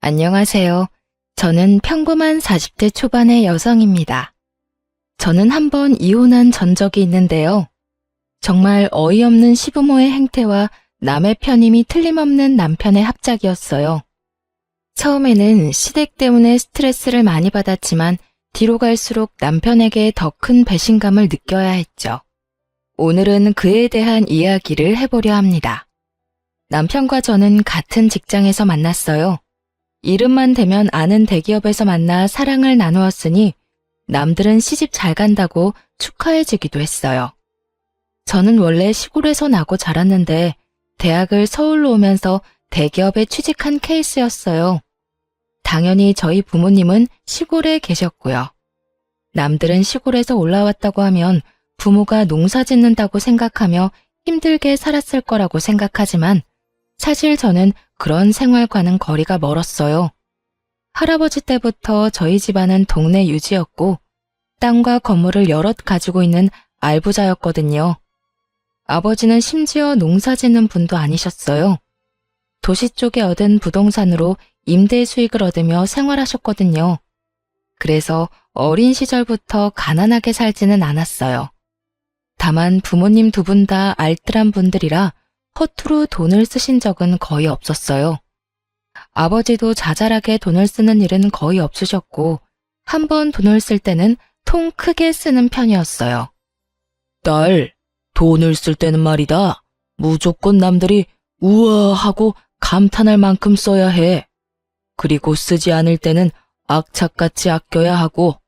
안녕하세요. 저는 평범한 40대 초반의 여성입니다. 저는 한번 이혼한 전적이 있는데요. 정말 어이없는 시부모의 행태와 남의 편임이 틀림없는 남편의 합작이었어요. 처음에는 시댁 때문에 스트레스를 많이 받았지만 뒤로 갈수록 남편에게 더 큰 배신감을 느껴야 했죠. 오늘은 그에 대한 이야기를 해보려 합니다. 남편과 저는 같은 직장에서 만났어요. 이름만 대면 아는 대기업에서 만나 사랑을 나누었으니 남들은 시집 잘 간다고 축하해주기도 했어요. 저는 원래 시골에서 나고 자랐는데 대학을 서울로 오면서 대기업에 취직한 케이스였어요. 당연히 저희 부모님은 시골에 계셨고요. 남들은 시골에서 올라왔다고 하면 부모가 농사 짓는다고 생각하며 힘들게 살았을 거라고 생각하지만 사실 저는 그런 생활과는 거리가 멀었어요. 할아버지 때부터 저희 집안은 동네 유지였고 땅과 건물을 여럿 가지고 있는 알부자였거든요. 아버지는 심지어 농사 짓는 분도 아니셨어요. 도시 쪽에 얻은 부동산으로 임대 수익을 얻으며 생활하셨거든요. 그래서 어린 시절부터 가난하게 살지는 않았어요. 다만 부모님 두 분 다 알뜰한 분들이라 허투루 돈을 쓰신 적은 거의 없었어요. 아버지도 자잘하게 돈을 쓰는 일은 거의 없으셨고 한 번 돈을 쓸 때는 통 크게 쓰는 편이었어요. 딸, 돈을 쓸 때는 말이다. 무조건 남들이 우와 하고 감탄할 만큼 써야 해. 그리고 쓰지 않을 때는 악착같이 아껴야 하고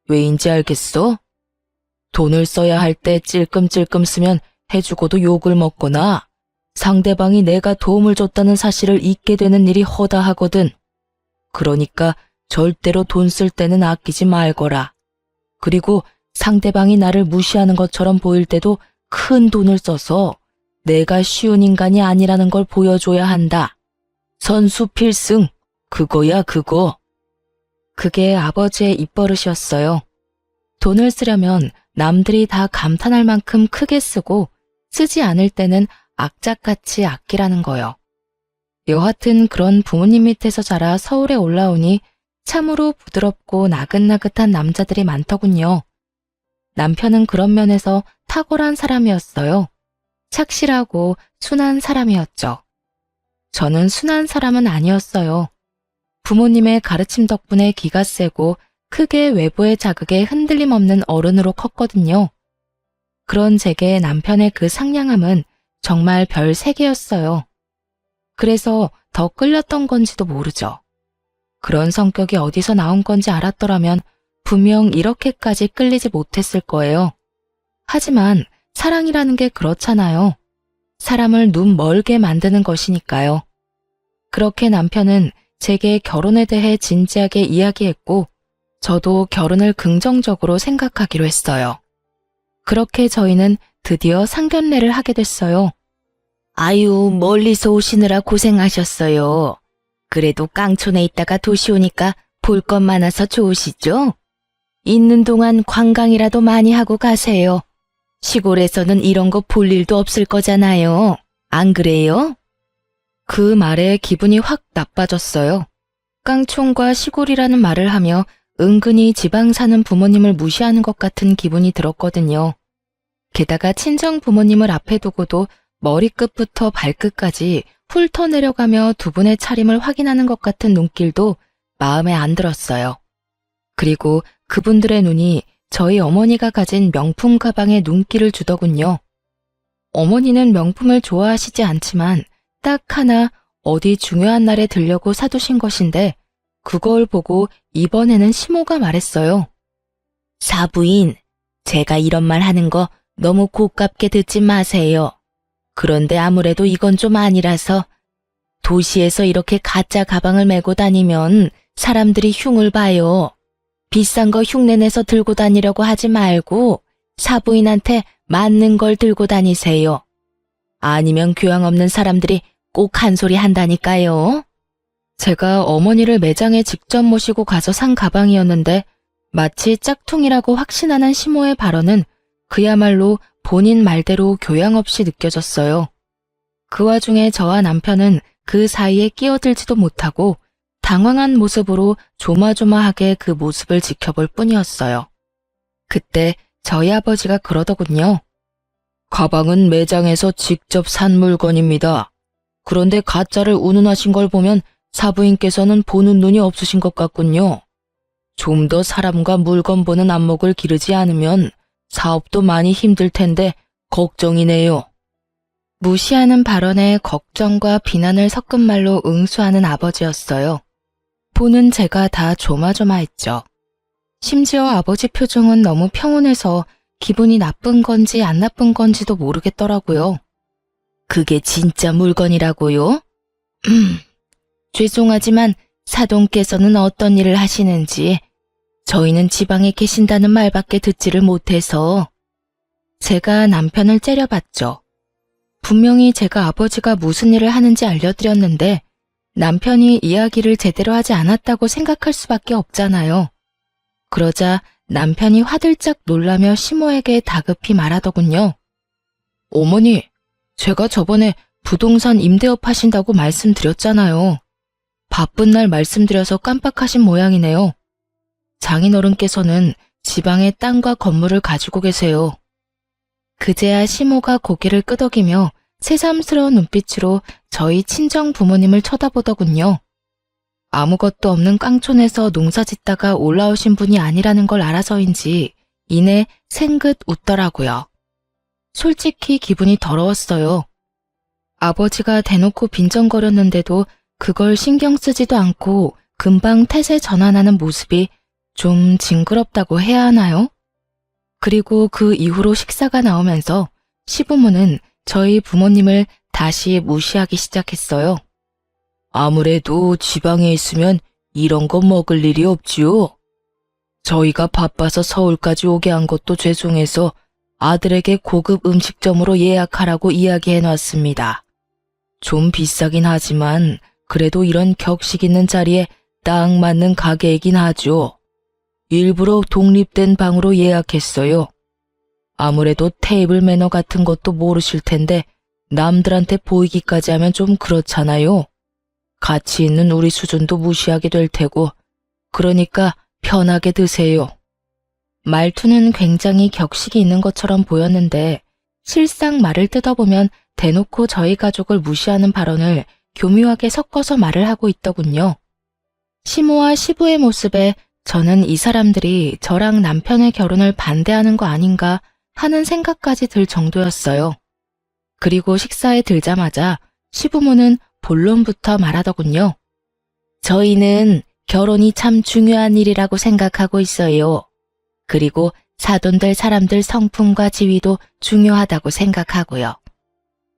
왜인지 알겠어? 돈을 써야 할 때 찔끔찔끔 쓰면 해주고도 욕을 먹거나 상대방이 내가 도움을 줬다는 사실을 잊게 되는 일이 허다하거든. 그러니까 절대로 돈 쓸 때는 아끼지 말거라. 그리고 상대방이 나를 무시하는 것처럼 보일 때도 큰 돈을 써서 내가 쉬운 인간이 아니라는 걸 보여줘야 한다. 선수 필승, 그거야 그거. 그게 아버지의 입버릇이었어요. 돈을 쓰려면 남들이 다 감탄할 만큼 크게 쓰고 쓰지 않을 때는 악착같이 아끼라는 거요. 여하튼 그런 부모님 밑에서 자라 서울에 올라오니 참으로 부드럽고 나긋나긋한 남자들이 많더군요. 남편은 그런 면에서 탁월한 사람이었어요. 착실하고 순한 사람이었죠. 저는 순한 사람은 아니었어요. 부모님의 가르침 덕분에 기가 세고 크게 외부의 자극에 흔들림 없는 어른으로 컸거든요. 그런 제게 남편의 그 상냥함은 정말 별 3개였어요. 그래서 더 끌렸던 건지도 모르죠. 그런 성격이 어디서 나온 건지 알았더라면 분명 이렇게까지 끌리지 못했을 거예요. 하지만 사랑이라는 게 그렇잖아요. 사람을 눈 멀게 만드는 것이니까요. 그렇게 남편은 제게 결혼에 대해 진지하게 이야기했고 저도 결혼을 긍정적으로 생각하기로 했어요. 그렇게 저희는 드디어 상견례를 하게 됐어요. 아유, 멀리서 오시느라 고생하셨어요. 그래도 깡촌에 있다가 도시 오니까 볼 것 많아서 좋으시죠? 있는 동안 관광이라도 많이 하고 가세요. 시골에서는 이런 거 볼 일도 없을 거잖아요. 안 그래요? 그 말에 기분이 확 나빠졌어요. 깡촌과 시골이라는 말을 하며 은근히 지방 사는 부모님을 무시하는 것 같은 기분이 들었거든요. 게다가 친정 부모님을 앞에 두고도 머리끝부터 발끝까지 훑어 내려가며 두 분의 차림을 확인하는 것 같은 눈길도 마음에 안 들었어요. 그리고 그분들의 눈이 저희 어머니가 가진 명품 가방에 눈길을 주더군요. 어머니는 명품을 좋아하시지 않지만 딱 하나 어디 중요한 날에 들려고 사두신 것인데 그걸 보고 이번에는 시모가 말했어요. 사부인, 제가 이런 말 하는 거 너무 고깝게 듣지 마세요. 그런데 아무래도 이건 좀 아니라서 도시에서 이렇게 가짜 가방을 메고 다니면 사람들이 흉을 봐요. 비싼 거 흉내내서 들고 다니려고 하지 말고 사부인한테 맞는 걸 들고 다니세요. 아니면 교양 없는 사람들이 꼭 한 소리 한다니까요. 제가 어머니를 매장에 직접 모시고 가서 산 가방이었는데 마치 짝퉁이라고 확신하는 시모의 발언은 그야말로 본인 말대로 교양 없이 느껴졌어요. 그 와중에 저와 남편은 그 사이에 끼어들지도 못하고 당황한 모습으로 조마조마하게 그 모습을 지켜볼 뿐이었어요. 그때 저희 아버지가 그러더군요. 가방은 매장에서 직접 산 물건입니다. 그런데 가짜를 운운하신 걸 보면 사부인께서는 보는 눈이 없으신 것 같군요. 좀 더 사람과 물건 보는 안목을 기르지 않으면 사업도 많이 힘들 텐데 걱정이네요. 무시하는 발언에 걱정과 비난을 섞은 말로 응수하는 아버지였어요. 보는 제가 다 조마조마했죠. 심지어 아버지 표정은 너무 평온해서 기분이 나쁜 건지 안 나쁜 건지도 모르겠더라고요. 그게 진짜 물건이라고요? 죄송하지만 사돈께서는 어떤 일을 하시는지 저희는 지방에 계신다는 말밖에 듣지를 못해서. 제가 남편을 째려봤죠. 분명히 제가 아버지가 무슨 일을 하는지 알려드렸는데 남편이 이야기를 제대로 하지 않았다고 생각할 수밖에 없잖아요. 그러자 남편이 화들짝 놀라며 시모에게 다급히 말하더군요. 어머니, 제가 저번에 부동산 임대업 하신다고 말씀드렸잖아요. 바쁜 날 말씀드려서 깜빡하신 모양이네요. 장인어른께서는 지방에 땅과 건물을 가지고 계세요. 그제야 시모가 고개를 끄덕이며 새삼스러운 눈빛으로 저희 친정 부모님을 쳐다보더군요. 아무것도 없는 깡촌에서 농사 짓다가 올라오신 분이 아니라는 걸 알아서인지 이내 생긋 웃더라고요. 솔직히 기분이 더러웠어요. 아버지가 대놓고 빈정거렸는데도 그걸 신경 쓰지도 않고 금방 태세 전환하는 모습이 좀 징그럽다고 해야 하나요? 그리고 그 이후로 식사가 나오면서 시부모는 저희 부모님을 다시 무시하기 시작했어요. 아무래도 지방에 있으면 이런 거 먹을 일이 없지요. 저희가 바빠서 서울까지 오게 한 것도 죄송해서 아들에게 고급 음식점으로 예약하라고 이야기해놨습니다. 좀 비싸긴 하지만 그래도 이런 격식 있는 자리에 딱 맞는 가게이긴 하죠. 일부러 독립된 방으로 예약했어요. 아무래도 테이블 매너 같은 것도 모르실 텐데 남들한테 보이기까지 하면 좀 그렇잖아요. 가치 있는 우리 수준도 무시하게 될 테고, 그러니까 편하게 드세요. 말투는 굉장히 격식이 있는 것처럼 보였는데 실상 말을 뜯어보면 대놓고 저희 가족을 무시하는 발언을 교묘하게 섞어서 말을 하고 있더군요. 시모와 시부의 모습에 저는 이 사람들이 저랑 남편의 결혼을 반대하는 거 아닌가 하는 생각까지 들 정도였어요. 그리고 식사에 들자마자 시부모는 본론부터 말하더군요. 저희는 결혼이 참 중요한 일이라고 생각하고 있어요. 그리고 사돈들 사람들 성품과 지위도 중요하다고 생각하고요.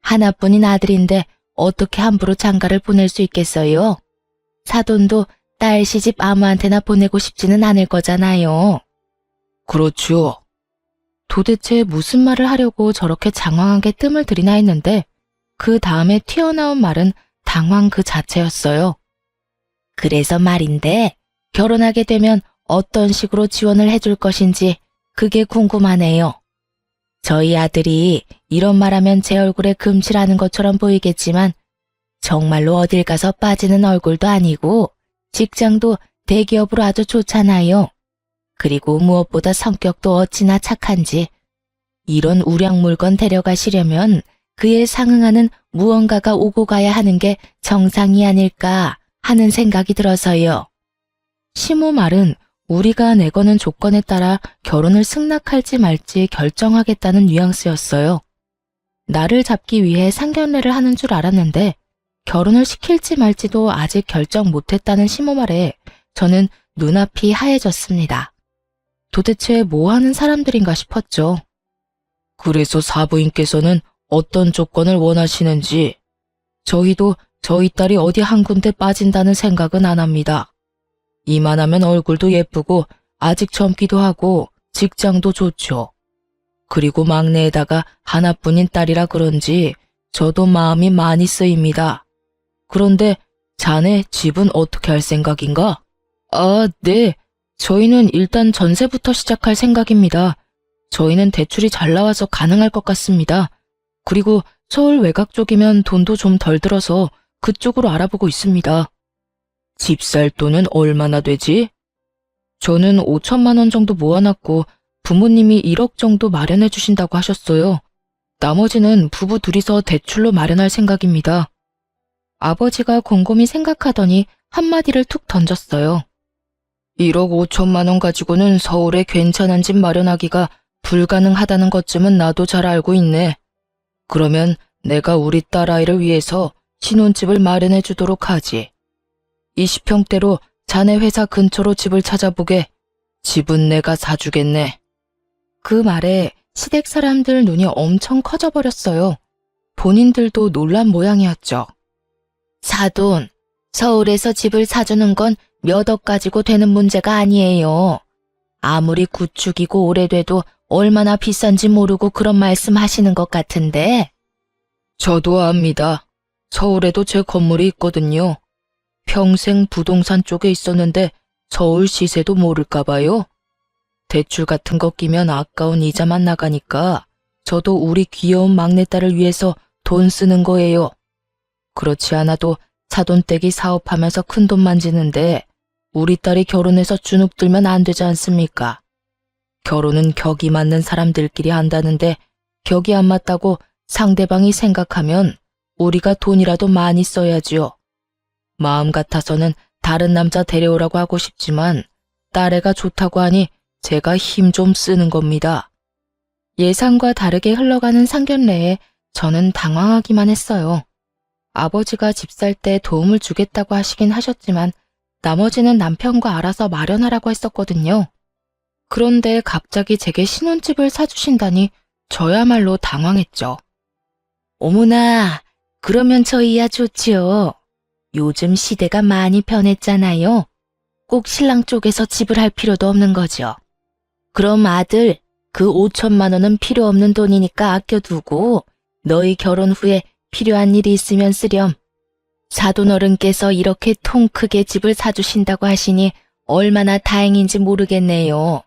하나뿐인 아들인데 어떻게 함부로 장가를 보낼 수 있겠어요? 사돈도 딸 시집 아무한테나 보내고 싶지는 않을 거잖아요. 그렇죠. 도대체 무슨 말을 하려고 저렇게 장황하게 뜸을 들이나 했는데 그 다음에 튀어나온 말은 당황 그 자체였어요. 그래서 말인데 결혼하게 되면 어떤 식으로 지원을 해줄 것인지 그게 궁금하네요. 저희 아들이 이런 말하면 제 얼굴에 금칠하는 것처럼 보이겠지만 정말로 어딜 가서 빠지는 얼굴도 아니고 직장도 대기업으로 아주 좋잖아요. 그리고 무엇보다 성격도 어찌나 착한지 이런 우량 물건 데려가시려면 그에 상응하는 무언가가 오고 가야 하는 게 정상이 아닐까 하는 생각이 들어서요. 시모 말은 우리가 내거는 조건에 따라 결혼을 승낙할지 말지 결정하겠다는 뉘앙스였어요. 나를 잡기 위해 상견례를 하는 줄 알았는데 결혼을 시킬지 말지도 아직 결정 못했다는 시모 말에 저는 눈앞이 하얘졌습니다. 도대체 뭐 하는 사람들인가 싶었죠. 그래서 사부인께서는 어떤 조건을 원하시는지 저희도 저희 딸이 어디 한 군데 빠진다는 생각은 안 합니다. 이만하면 얼굴도 예쁘고 아직 젊기도 하고 직장도 좋죠. 그리고 막내에다가 하나뿐인 딸이라 그런지 저도 마음이 많이 쓰입니다. 그런데 자네 집은 어떻게 할 생각인가? 아, 네. 저희는 일단 전세부터 시작할 생각입니다. 저희는 대출이 잘 나와서 가능할 것 같습니다. 그리고 서울 외곽 쪽이면 돈도 좀 덜 들어서 그쪽으로 알아보고 있습니다. 집 살 돈은 얼마나 되지? 저는 5천만 원 정도 모아놨고 부모님이 1억 정도 마련해 주신다고 하셨어요. 나머지는 부부 둘이서 대출로 마련할 생각입니다. 아버지가 곰곰이 생각하더니 한마디를 툭 던졌어요. 1억 5천만 원 가지고는 서울에 괜찮은 집 마련하기가 불가능하다는 것쯤은 나도 잘 알고 있네. 그러면 내가 우리 딸아이를 위해서 신혼집을 마련해 주도록 하지. 20평대로 자네 회사 근처로 집을 찾아보게. 집은 내가 사주겠네. 그 말에 시댁 사람들 눈이 엄청 커져버렸어요. 본인들도 놀란 모양이었죠. 사돈, 서울에서 집을 사주는 건 몇 억 가지고 되는 문제가 아니에요. 아무리 구축이고 오래돼도 얼마나 비싼지 모르고 그런 말씀 하시는 것 같은데. 저도 압니다. 서울에도 제 건물이 있거든요. 평생 부동산 쪽에 있었는데 서울 시세도 모를까 봐요. 대출 같은 거 끼면 아까운 이자만 나가니까 저도 우리 귀여운 막내딸을 위해서 돈 쓰는 거예요. 그렇지 않아도 사돈댁이 사업하면서 큰돈 만지는데 우리 딸이 결혼해서 주눅 들면 안 되지 않습니까? 결혼은 격이 맞는 사람들끼리 한다는데 격이 안 맞다고 상대방이 생각하면 우리가 돈이라도 많이 써야지요. 마음 같아서는 다른 남자 데려오라고 하고 싶지만 딸애가 좋다고 하니 제가 힘 좀 쓰는 겁니다. 예상과 다르게 흘러가는 상견례에 저는 당황하기만 했어요. 아버지가 집 살 때 도움을 주겠다고 하시긴 하셨지만 나머지는 남편과 알아서 마련하라고 했었거든요. 그런데 갑자기 제게 신혼집을 사주신다니 저야말로 당황했죠. 어머나, 그러면 저희야 좋지요. 요즘 시대가 많이 변했잖아요. 꼭 신랑 쪽에서 집을 할 필요도 없는 거죠. 그럼 아들, 그 5천만 원은 필요 없는 돈이니까 아껴두고 너희 결혼 후에 필요한 일이 있으면 쓰렴. 사돈어른께서 이렇게 통 크게 집을 사주신다고 하시니 얼마나 다행인지 모르겠네요.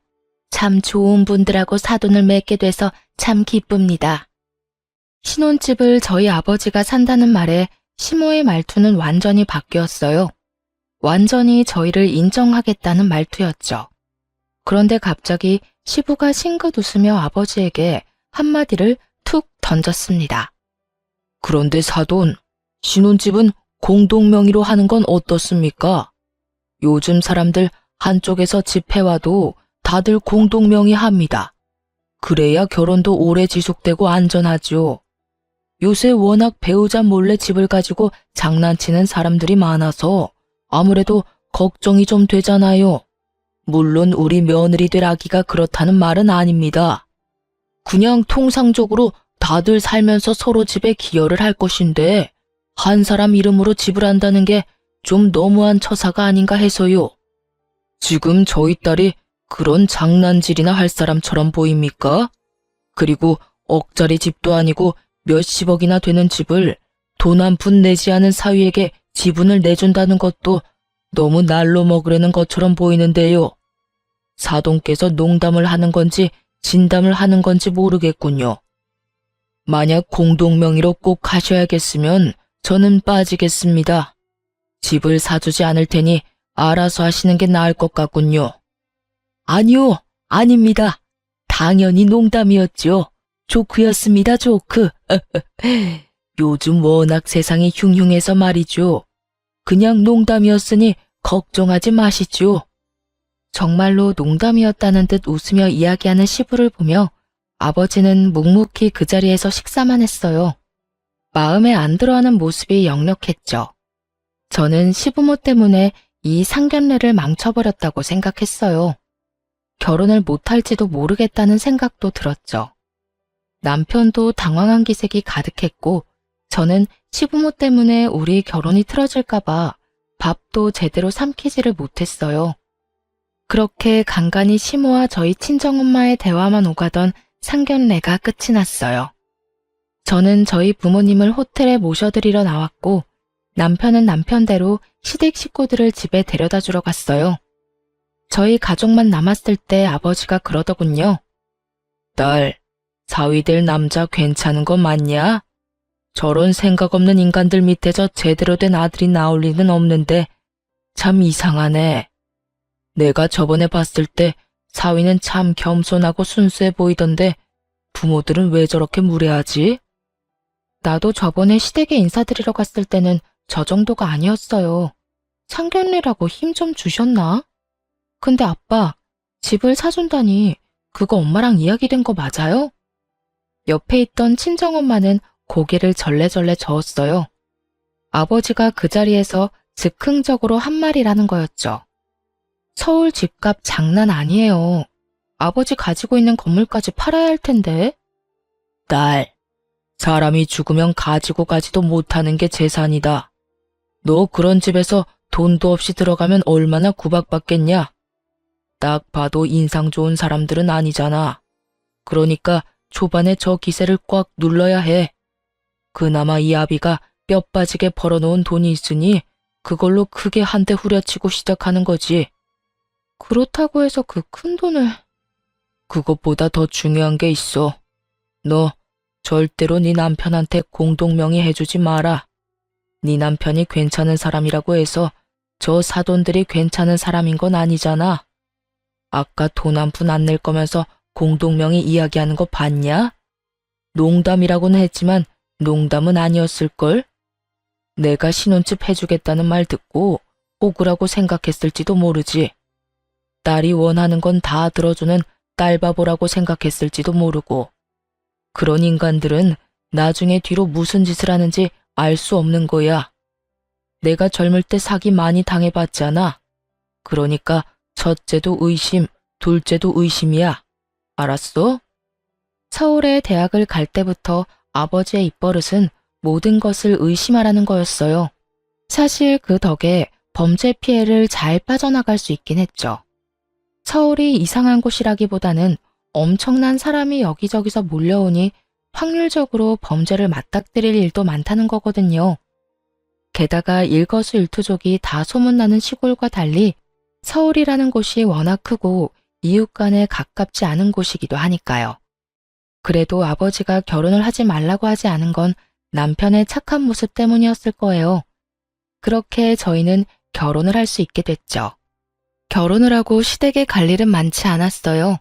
참 좋은 분들하고 사돈을 맺게 돼서 참 기쁩니다. 신혼집을 저희 아버지가 산다는 말에 시모의 말투는 완전히 바뀌었어요. 완전히 저희를 인정하겠다는 말투였죠. 그런데 갑자기 시부가 싱긋 웃으며 아버지에게 한마디를 툭 던졌습니다. 그런데 사돈, 신혼집은 공동명의로 하는 건 어떻습니까? 요즘 사람들 한쪽에서 집 해와도 다들 공동명의 합니다. 그래야 결혼도 오래 지속되고 안전하죠. 요새 워낙 배우자 몰래 집을 가지고 장난치는 사람들이 많아서 아무래도 걱정이 좀 되잖아요. 물론 우리 며느리 될 아기가 그렇다는 말은 아닙니다. 그냥 통상적으로 다들 살면서 서로 집에 기여를 할 것인데 한 사람 이름으로 집을 한다는 게 좀 너무한 처사가 아닌가 해서요. 지금 저희 딸이 그런 장난질이나 할 사람처럼 보입니까? 그리고 억짜리 집도 아니고 몇십억이나 되는 집을 돈 한 푼 내지 않은 사위에게 지분을 내준다는 것도 너무 날로 먹으려는 것처럼 보이는데요. 사돈께서 농담을 하는 건지 진담을 하는 건지 모르겠군요. 만약 공동명의로 꼭 하셔야겠으면 저는 빠지겠습니다. 집을 사주지 않을 테니 알아서 하시는 게 나을 것 같군요. 아니요, 아닙니다. 당연히 농담이었죠. 조크였습니다, 조크. 요즘 워낙 세상이 흉흉해서 말이죠. 그냥 농담이었으니 걱정하지 마시죠. 정말로 농담이었다는 듯 웃으며 이야기하는 시부를 보며 아버지는 묵묵히 그 자리에서 식사만 했어요. 마음에 안 들어하는 모습이 역력했죠. 저는 시부모 때문에 이 상견례를 망쳐버렸다고 생각했어요. 결혼을 못할지도 모르겠다는 생각도 들었죠. 남편도 당황한 기색이 가득했고 저는 시부모 때문에 우리 결혼이 틀어질까봐 밥도 제대로 삼키지를 못했어요. 그렇게 간간히 시모와 저희 친정엄마의 대화만 오가던 상견례가 끝이 났어요. 저는 저희 부모님을 호텔에 모셔드리러 나왔고 남편은 남편대로 시댁 식구들을 집에 데려다 주러 갔어요. 저희 가족만 남았을 때 아버지가 그러더군요. 딸, 사위 될 남자 괜찮은 거 맞냐? 저런 생각 없는 인간들 밑에서 제대로 된 아들이 나올 리는 없는데 참 이상하네. 내가 저번에 봤을 때 사위는 참 겸손하고 순수해 보이던데 부모들은 왜 저렇게 무례하지? 나도 저번에 시댁에 인사드리러 갔을 때는 저 정도가 아니었어요. 상견례라고 힘 좀 주셨나? 근데 아빠, 집을 사준다니 그거 엄마랑 이야기된 거 맞아요? 옆에 있던 친정엄마는 고개를 절레절레 저었어요. 아버지가 그 자리에서 즉흥적으로 한 말이라는 거였죠. 서울 집값 장난 아니에요. 아버지 가지고 있는 건물까지 팔아야 할 텐데. 딸, 사람이 죽으면 가지고 가지도 못하는 게 재산이다. 너 그런 집에서 돈도 없이 들어가면 얼마나 구박받겠냐? 딱 봐도 인상 좋은 사람들은 아니잖아. 그러니까 초반에 저 기세를 꽉 눌러야 해. 그나마 이 아비가 뼈 빠지게 벌어놓은 돈이 있으니 그걸로 크게 한 대 후려치고 시작하는 거지. 그렇다고 해서 그 큰 돈을... 그것보다 더 중요한 게 있어. 너 절대로 네 남편한테 공동명의 해주지 마라. 네 남편이 괜찮은 사람이라고 해서 저 사돈들이 괜찮은 사람인 건 아니잖아. 아까 돈 한 푼 안 낼 거면서 공동명의 이야기하는 거 봤냐? 농담이라고는 했지만 농담은 아니었을걸? 내가 신혼집 해주겠다는 말 듣고 호구라고 생각했을지도 모르지. 딸이 원하는 건 다 들어주는 딸바보라고 생각했을지도 모르고. 그런 인간들은 나중에 뒤로 무슨 짓을 하는지 알 수 없는 거야. 내가 젊을 때 사기 많이 당해봤잖아. 그러니까 첫째도 의심, 둘째도 의심이야. 알았어? 서울에 대학을 갈 때부터 아버지의 입버릇은 모든 것을 의심하라는 거였어요. 사실 그 덕에 범죄 피해를 잘 빠져나갈 수 있긴 했죠. 서울이 이상한 곳이라기보다는 엄청난 사람이 여기저기서 몰려오니 확률적으로 범죄를 맞닥뜨릴 일도 많다는 거거든요. 게다가 일거수일투족이 다 소문나는 시골과 달리 서울이라는 곳이 워낙 크고 이웃 간에 가깝지 않은 곳이기도 하니까요. 그래도 아버지가 결혼을 하지 말라고 하지 않은 건 남편의 착한 모습 때문이었을 거예요. 그렇게 저희는 결혼을 할 수 있게 됐죠. 결혼을 하고 시댁에 갈 일은 많지 않았어요.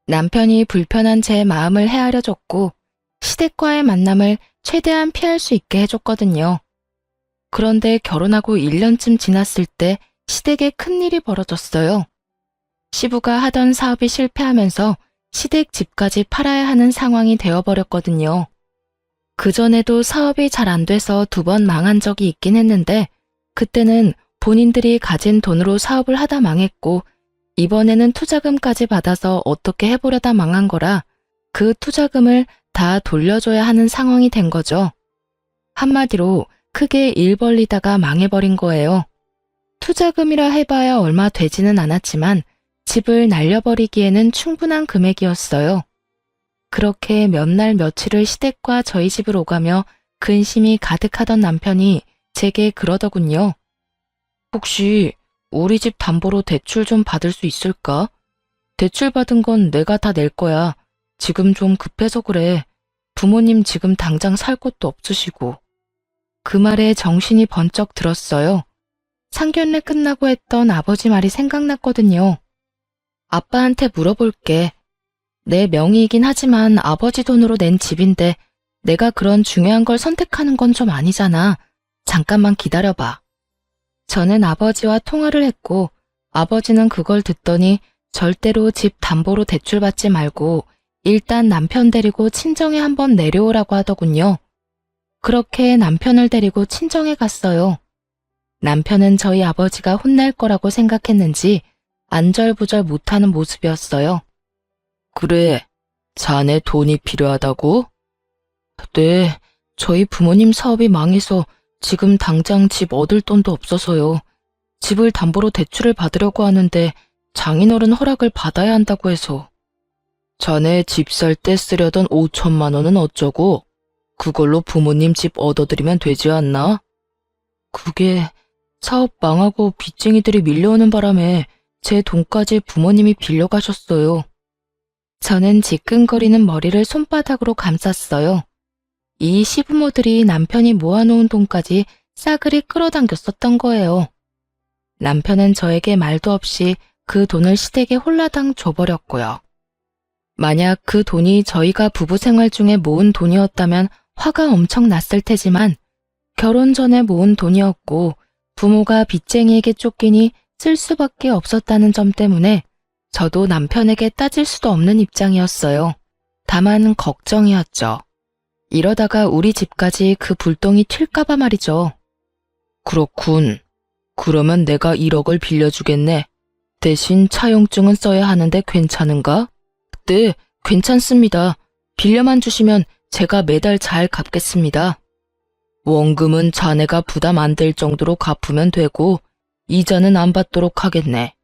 남편이 불편한 제 마음을 헤아려 줬고 시댁과의 만남을 최대한 피할 수 있게 해줬거든요. 그런데 결혼하고 1년쯤 지났을 때 시댁에 큰일이 벌어졌어요. 시부가 하던 사업이 실패하면서 시댁 집까지 팔아야 하는 상황이 되어버렸거든요. 그전에도 사업이 잘 안 돼서 2번 망한 적이 있긴 했는데 그때는 본인들이 가진 돈으로 사업을 하다 망했고 이번에는 투자금까지 받아서 어떻게 해보려다 망한 거라 그 투자금을 다 돌려줘야 하는 상황이 된 거죠. 한마디로 크게 일 벌리다가 망해버린 거예요. 투자금이라 해봐야 얼마 되지는 않았지만 집을 날려버리기에는 충분한 금액이었어요. 그렇게 몇 날 며칠을 시댁과 저희 집을 오가며 근심이 가득하던 남편이 제게 그러더군요. 혹시 우리 집 담보로 대출 좀 받을 수 있을까? 대출 받은 건 내가 다 낼 거야. 지금 좀 급해서 그래. 부모님 지금 당장 살 곳도 없으시고. 그 말에 정신이 번쩍 들었어요. 상견례 끝나고 했던 아버지 말이 생각났거든요. 아빠한테 물어볼게. 내 명의이긴 하지만 아버지 돈으로 낸 집인데 내가 그런 중요한 걸 선택하는 건 좀 아니잖아. 잠깐만 기다려봐. 저는 아버지와 통화를 했고 아버지는 그걸 듣더니 절대로 집 담보로 대출 받지 말고 일단 남편 데리고 친정에 한번 내려오라고 하더군요. 그렇게 남편을 데리고 친정에 갔어요. 남편은 저희 아버지가 혼날 거라고 생각했는지 안절부절 못하는 모습이었어요. 그래, 자네 돈이 필요하다고? 네, 저희 부모님 사업이 망해서 지금 당장 집 얻을 돈도 없어서요. 집을 담보로 대출을 받으려고 하는데 장인어른 허락을 받아야 한다고 해서. 자네 집 살 때 쓰려던 5천만 원은 어쩌고? 그걸로 부모님 집 얻어드리면 되지 않나? 그게 사업 망하고 빚쟁이들이 밀려오는 바람에 제 돈까지 부모님이 빌려가셨어요. 저는 지끈거리는 머리를 손바닥으로 감쌌어요. 이 시부모들이 남편이 모아놓은 돈까지 싸그리 끌어당겼었던 거예요. 남편은 저에게 말도 없이 그 돈을 시댁에 홀라당 줘버렸고요. 만약 그 돈이 저희가 부부 생활 중에 모은 돈이었다면 화가 엄청 났을 테지만 결혼 전에 모은 돈이었고 부모가 빚쟁이에게 쫓기니 쓸 수밖에 없었다는 점 때문에 저도 남편에게 따질 수도 없는 입장이었어요. 다만 걱정이었죠. 이러다가 우리 집까지 그 불똥이 튈까봐 말이죠. 그렇군. 그러면 내가 1억을 빌려주겠네. 대신 차용증은 써야 하는데 괜찮은가? 네, 괜찮습니다. 빌려만 주시면 제가 매달 잘 갚겠습니다. 원금은 자네가 부담 안 될 정도로 갚으면 되고 이자는 안 받도록 하겠네.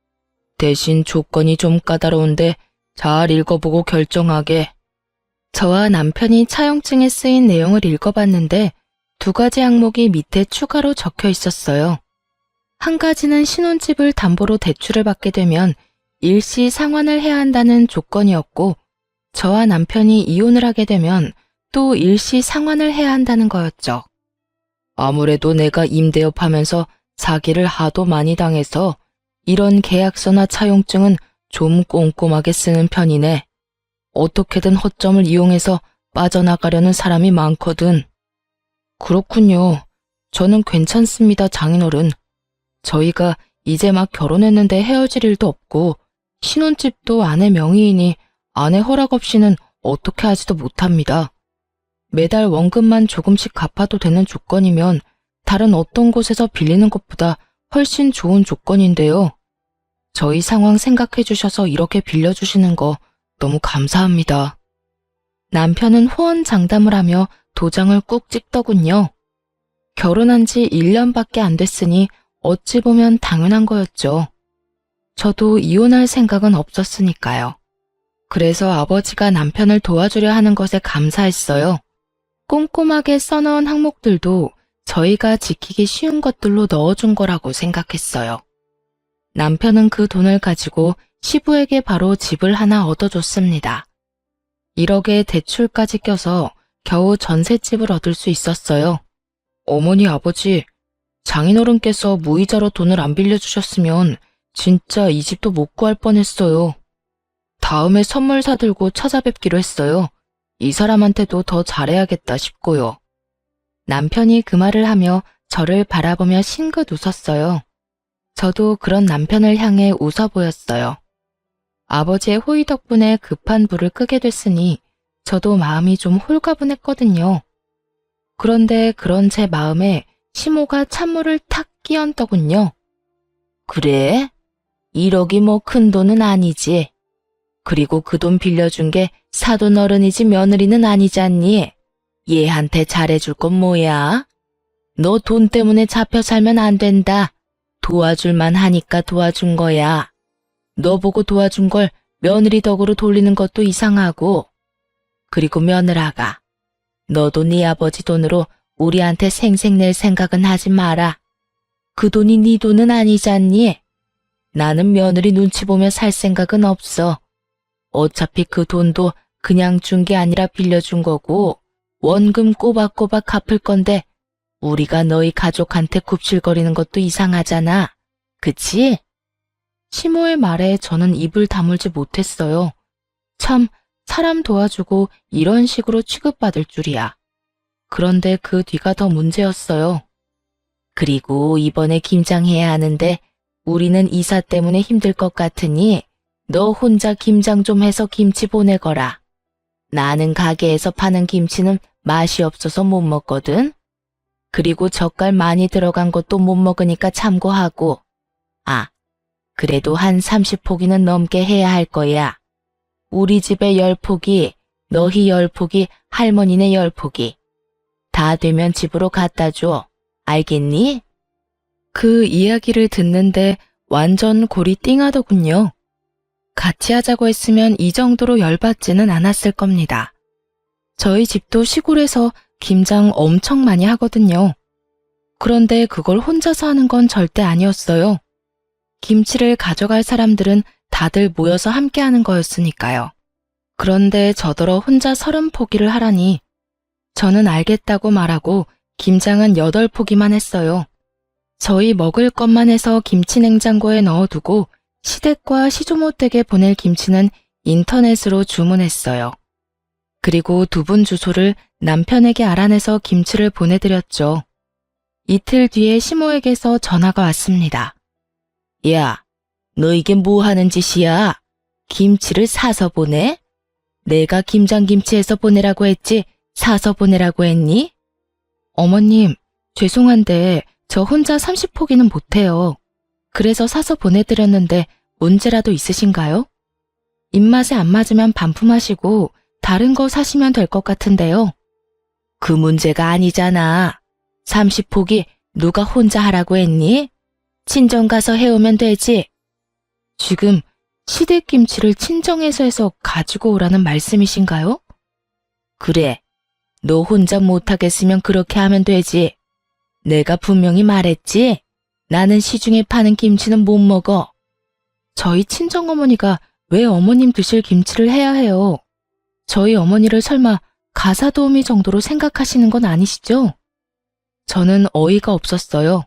대신 조건이 좀 까다로운데 잘 읽어보고 결정하게. 저와 남편이 차용증에 쓰인 내용을 읽어봤는데 2가지 항목이 밑에 추가로 적혀 있었어요. 한 가지는 신혼집을 담보로 대출을 받게 되면 일시 상환을 해야 한다는 조건이었고 저와 남편이 이혼을 하게 되면 또 일시 상환을 해야 한다는 거였죠. 아무래도 내가 임대업 하면서 사기를 하도 많이 당해서 이런 계약서나 차용증은 좀 꼼꼼하게 쓰는 편이네. 어떻게든 허점을 이용해서 빠져나가려는 사람이 많거든. 그렇군요. 저는 괜찮습니다, 장인어른. 저희가 이제 막 결혼했는데 헤어질 일도 없고 신혼집도 아내 명의이니 아내 허락 없이는 어떻게 하지도 못합니다. 매달 원금만 조금씩 갚아도 되는 조건이면 다른 어떤 곳에서 빌리는 것보다 훨씬 좋은 조건인데요. 저희 상황 생각해 주셔서 이렇게 빌려주시는 거 너무 감사합니다. 남편은 호언장담을 하며 도장을 꾹 찍더군요. 결혼한 지 1년밖에 안 됐으니 어찌 보면 당연한 거였죠. 저도 이혼할 생각은 없었으니까요. 그래서 아버지가 남편을 도와주려 하는 것에 감사했어요. 꼼꼼하게 써넣은 항목들도 저희가 지키기 쉬운 것들로 넣어준 거라고 생각했어요. 남편은 그 돈을 가지고 시부에게 바로 집을 하나 얻어줬습니다. 1억에 대출까지 껴서 겨우 전셋집을 얻을 수 있었어요. 어머니, 아버지, 장인어른께서 무이자로 돈을 안 빌려주셨으면 진짜 이 집도 못 구할 뻔했어요. 다음에 선물 사들고 찾아뵙기로 했어요. 이 사람한테도 더 잘해야겠다 싶고요. 남편이 그 말을 하며 저를 바라보며 싱긋 웃었어요. 저도 그런 남편을 향해 웃어 보였어요. 아버지의 호의 덕분에 급한 불을 끄게 됐으니 저도 마음이 좀 홀가분했거든요. 그런데 그런 제 마음에 시모가 찬물을 탁 끼얹더군요. 그래? 1억이 뭐 큰 돈은 아니지. 그리고 그 돈 빌려준 게 사돈 어른이지 며느리는 아니지 않니? 얘한테 잘해줄 건 뭐야? 너 돈 때문에 잡혀 살면 안 된다. 도와줄만 하니까 도와준 거야. 너 보고 도와준 걸 며느리 덕으로 돌리는 것도 이상하고. 그리고 며느라가, 너도 네 아버지 돈으로 우리한테 생색 낼 생각은 하지 마라. 그 돈이 네 돈은 아니잖니? 나는 며느리 눈치 보며 살 생각은 없어. 어차피 그 돈도 그냥 준 게 아니라 빌려준 거고 원금 꼬박꼬박 갚을 건데 우리가 너희 가족한테 굽실거리는 것도 이상하잖아. 그치? 시모의 말에 저는 입을 다물지 못했어요. 참, 사람 도와주고 이런 식으로 취급받을 줄이야. 그런데 그 뒤가 더 문제였어요. 그리고 이번에 김장해야 하는데 우리는 이사 때문에 힘들 것 같으니 너 혼자 김장 좀 해서 김치 보내거라. 나는 가게에서 파는 김치는 맛이 없어서 못 먹거든. 그리고 젓갈 많이 들어간 것도 못 먹으니까 참고하고. 아, 그래도 한 30포기는 넘게 해야 할 거야. 우리 집에 10포기, 너희 10포기, 할머니네 10포기. 다 되면 집으로 갖다 줘. 알겠니? 그 이야기를 듣는데 완전 골이 띵하더군요. 같이 하자고 했으면 이 정도로 열받지는 않았을 겁니다. 저희 집도 시골에서 김장 엄청 많이 하거든요. 그런데 그걸 혼자서 하는 건 절대 아니었어요. 김치를 가져갈 사람들은 다들 모여서 함께 하는 거였으니까요. 그런데 저더러 혼자 30포기를 하라니 저는 알겠다고 말하고 김장은 8포기만 했어요. 저희 먹을 것만 해서 김치 냉장고에 넣어두고 시댁과 시조모 댁에 보낼 김치는 인터넷으로 주문했어요. 그리고 두 분 주소를 남편에게 알아내서 김치를 보내드렸죠. 이틀 뒤에 시모에게서 전화가 왔습니다. 야, 너 이게 뭐 하는 짓이야? 김치를 사서 보내? 내가 김장김치에서 보내라고 했지 사서 보내라고 했니? 어머님, 죄송한데 저 혼자 30포기는 못해요. 그래서 사서 보내드렸는데 문제라도 있으신가요? 입맛에 안 맞으면 반품하시고 다른 거 사시면 될 것 같은데요. 그 문제가 아니잖아. 30포기 누가 혼자 하라고 했니? 친정 가서 해오면 되지. 지금 시댁김치를 친정에서 해서 가지고 오라는 말씀이신가요? 그래. 너 혼자 못하겠으면 그렇게 하면 되지. 내가 분명히 말했지. 나는 시중에 파는 김치는 못 먹어. 저희 친정어머니가 왜 어머님 드실 김치를 해야 해요? 저희 어머니를 설마 가사도우미 정도로 생각하시는 건 아니시죠? 저는 어이가 없었어요.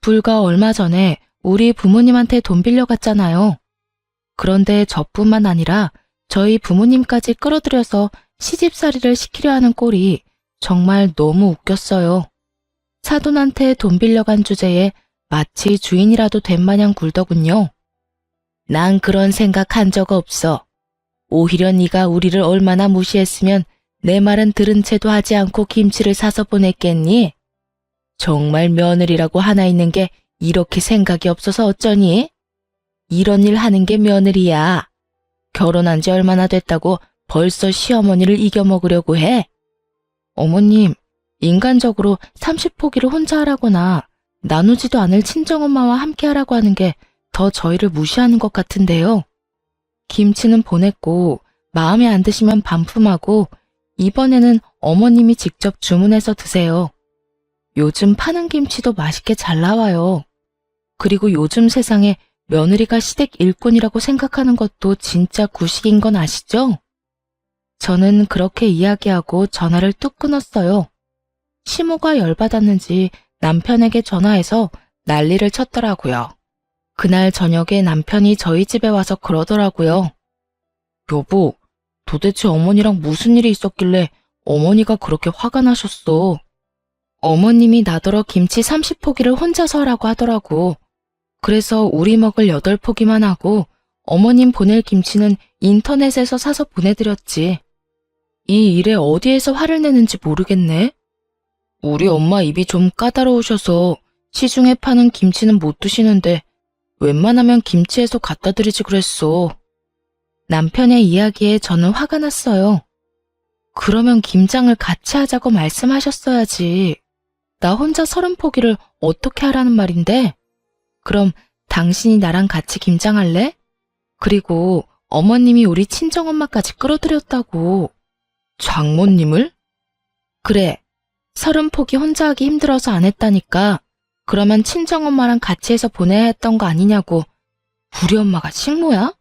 불과 얼마 전에 우리 부모님한테 돈 빌려갔잖아요. 그런데 저뿐만 아니라 저희 부모님까지 끌어들여서 시집살이를 시키려 하는 꼴이 정말 너무 웃겼어요. 사돈한테 돈 빌려간 주제에 마치 주인이라도 된 마냥 굴더군요. 난 그런 생각한 적 없어. 오히려 네가 우리를 얼마나 무시했으면 내 말은 들은 채도 하지 않고 김치를 사서 보냈겠니? 정말 며느리라고 하나 있는 게 이렇게 생각이 없어서 어쩌니? 이런 일 하는 게 며느리야. 결혼한 지 얼마나 됐다고 벌써 시어머니를 이겨먹으려고 해? 어머님, 인간적으로 30포기를 혼자 하라거나 나누지도 않을 친정엄마와 함께 하라고 하는 게 더 저희를 무시하는 것 같은데요. 김치는 보냈고 마음에 안 드시면 반품하고 이번에는 어머님이 직접 주문해서 드세요. 요즘 파는 김치도 맛있게 잘 나와요. 그리고 요즘 세상에 며느리가 시댁 일꾼이라고 생각하는 것도 진짜 구식인 건 아시죠? 저는 그렇게 이야기하고 전화를 뚝 끊었어요. 시모가 열받았는지 남편에게 전화해서 난리를 쳤더라고요. 그날 저녁에 남편이 저희 집에 와서 그러더라고요. 여보, 도대체 어머니랑 무슨 일이 있었길래 어머니가 그렇게 화가 나셨어? 어머님이 나더러 김치 30포기를 혼자서 하라고 하더라고. 그래서 우리 먹을 8포기만 하고 어머님 보낼 김치는 인터넷에서 사서 보내드렸지. 이 일에 어디에서 화를 내는지 모르겠네. 우리 엄마 입이 좀 까다로우셔서 시중에 파는 김치는 못 드시는데 웬만하면 김치에서 갖다 드리지 그랬어. 남편의 이야기에 저는 화가 났어요. 그러면 김장을 같이 하자고 말씀하셨어야지. 나 혼자 30포기를 어떻게 하라는 말인데? 그럼 당신이 나랑 같이 김장할래? 그리고 어머님이 우리 친정엄마까지 끌어들였다고. 장모님을? 그래. 30포기 혼자 하기 힘들어서 안 했다니까. 그러면 친정엄마랑 같이 해서 보내야 했던 거 아니냐고. 우리 엄마가 식모야?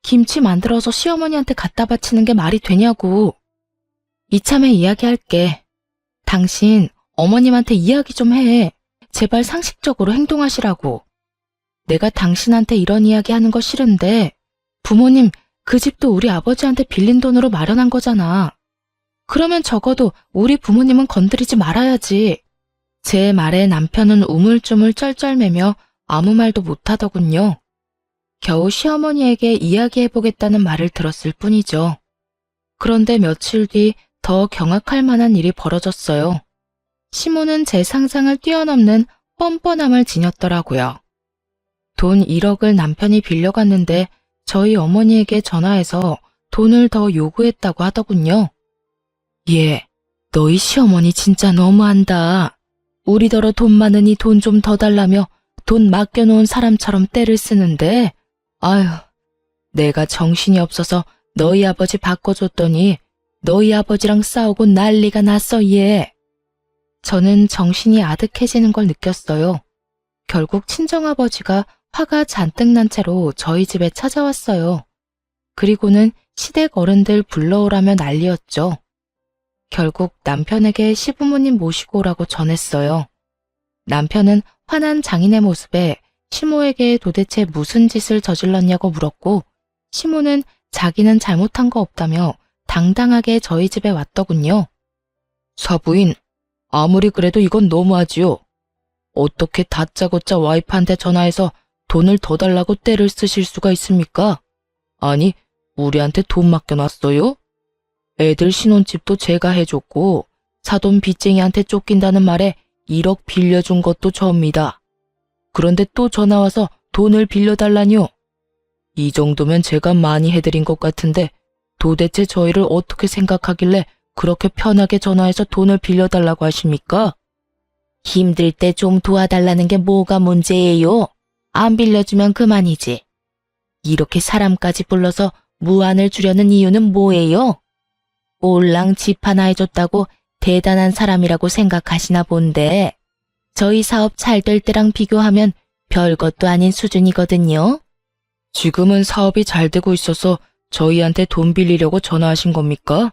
김치 만들어서 시어머니한테 갖다 바치는 게 말이 되냐고. 이참에 이야기할게. 당신 어머님한테 이야기 좀 해. 제발 상식적으로 행동하시라고. 내가 당신한테 이런 이야기 하는 거 싫은데 부모님 그 집도 우리 아버지한테 빌린 돈으로 마련한 거잖아. 그러면 적어도 우리 부모님은 건드리지 말아야지. 제 말에 남편은 우물쭈물 쩔쩔매며 아무 말도 못하더군요. 겨우 시어머니에게 이야기해보겠다는 말을 들었을 뿐이죠. 그런데 며칠 뒤 더 경악할 만한 일이 벌어졌어요. 시모는 제 상상을 뛰어넘는 뻔뻔함을 지녔더라고요. 돈 1억을 남편이 빌려갔는데 저희 어머니에게 전화해서 돈을 더 요구했다고 하더군요. 예, 너희 시어머니 진짜 너무한다. 우리더러 돈 많으니 돈 좀 더 달라며 돈 맡겨놓은 사람처럼 떼를 쓰는데 아휴, 내가 정신이 없어서 너희 아버지 바꿔줬더니 너희 아버지랑 싸우고 난리가 났어 얘. 저는 정신이 아득해지는 걸 느꼈어요. 결국 친정아버지가 화가 잔뜩 난 채로 저희 집에 찾아왔어요. 그리고는 시댁 어른들 불러오라며 난리였죠. 결국 남편에게 시부모님 모시고 오라고 전했어요. 남편은 화난 장인의 모습에 시모에게 도대체 무슨 짓을 저질렀냐고 물었고, 시모는 자기는 잘못한 거 없다며 당당하게 저희 집에 왔더군요. 사부인, 아무리 그래도 이건 너무하지요. 어떻게 다짜고짜 와이프한테 전화해서 돈을 더 달라고 떼를 쓰실 수가 있습니까? 아니, 우리한테 돈 맡겨놨어요? 애들 신혼집도 제가 해줬고 사돈 빚쟁이한테 쫓긴다는 말에 1억 빌려준 것도 저입니다. 그런데 또 전화와서 돈을 빌려달라니요. 이 정도면 제가 많이 해드린 것 같은데 도대체 저희를 어떻게 생각하길래 그렇게 편하게 전화해서 돈을 빌려달라고 하십니까? 힘들 때 좀 도와달라는 게 뭐가 문제예요? 안 빌려주면 그만이지. 이렇게 사람까지 불러서 무안을 주려는 이유는 뭐예요? 올랑 집 하나 해줬다고 대단한 사람이라고 생각하시나 본데 저희 사업 잘 될 때랑 비교하면 별것도 아닌 수준이거든요. 지금은 사업이 잘 되고 있어서 저희한테 돈 빌리려고 전화하신 겁니까?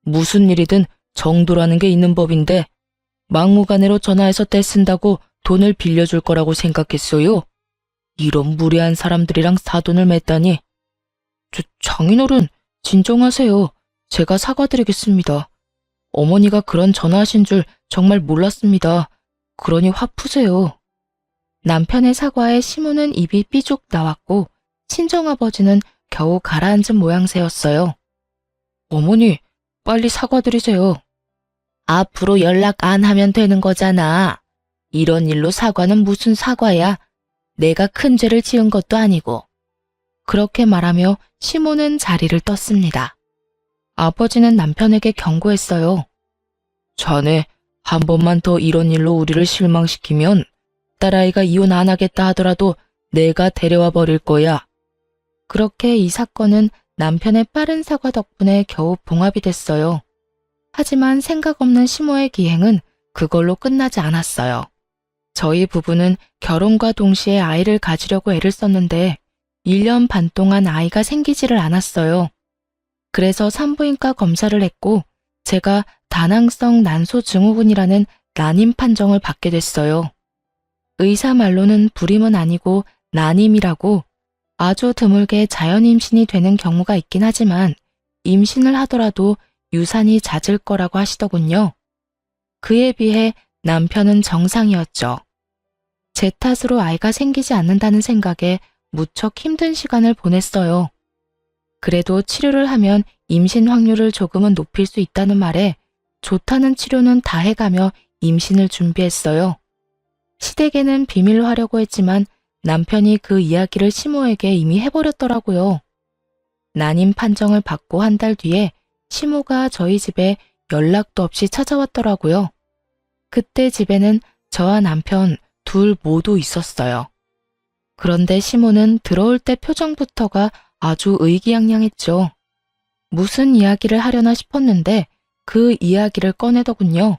무슨 일이든 정도라는 게 있는 법인데 막무가내로 전화해서 떼쓴다고 돈을 빌려줄 거라고 생각했어요? 이런 무례한 사람들이랑 사돈을 맺다니. 장인어른, 진정하세요. 제가 사과드리겠습니다. 어머니가 그런 전화하신 줄 정말 몰랐습니다. 그러니 화 푸세요. 남편의 사과에 시모는 입이 삐죽 나왔고 친정아버지는 겨우 가라앉은 모양새였어요. 어머니, 빨리 사과드리세요. 앞으로 연락 안 하면 되는 거잖아. 이런 일로 사과는 무슨 사과야. 내가 큰 죄를 지은 것도 아니고. 그렇게 말하며 시모는 자리를 떴습니다. 아버지는 남편에게 경고했어요. 자네, 한 번만 더 이런 일로 우리를 실망시키면 딸아이가 이혼 안 하겠다 하더라도 내가 데려와 버릴 거야. 그렇게 이 사건은 남편의 빠른 사과 덕분에 겨우 봉합이 됐어요. 하지만 생각 없는 시모의 기행은 그걸로 끝나지 않았어요. 저희 부부는 결혼과 동시에 아이를 가지려고 애를 썼는데 1년 반 동안 아이가 생기지를 않았어요. 그래서 산부인과 검사를 했고 제가 다낭성 난소증후군이라는 난임 판정을 받게 됐어요. 의사 말로는 불임은 아니고 난임이라고 아주 드물게 자연 임신이 되는 경우가 있긴 하지만 임신을 하더라도 유산이 잦을 거라고 하시더군요. 그에 비해 남편은 정상이었죠. 제 탓으로 아이가 생기지 않는다는 생각에 무척 힘든 시간을 보냈어요. 그래도 치료를 하면 임신 확률을 조금은 높일 수 있다는 말에 좋다는 치료는 다 해가며 임신을 준비했어요. 시댁에는 비밀로 하려고 했지만 남편이 그 이야기를 시모에게 이미 해버렸더라고요. 난임 판정을 받고 한 달 뒤에 시모가 저희 집에 연락도 없이 찾아왔더라고요. 그때 집에는 저와 남편 둘 모두 있었어요. 그런데 시모는 들어올 때 표정부터가 아주 의기양양했죠. 무슨 이야기를 하려나 싶었는데 그 이야기를 꺼내더군요.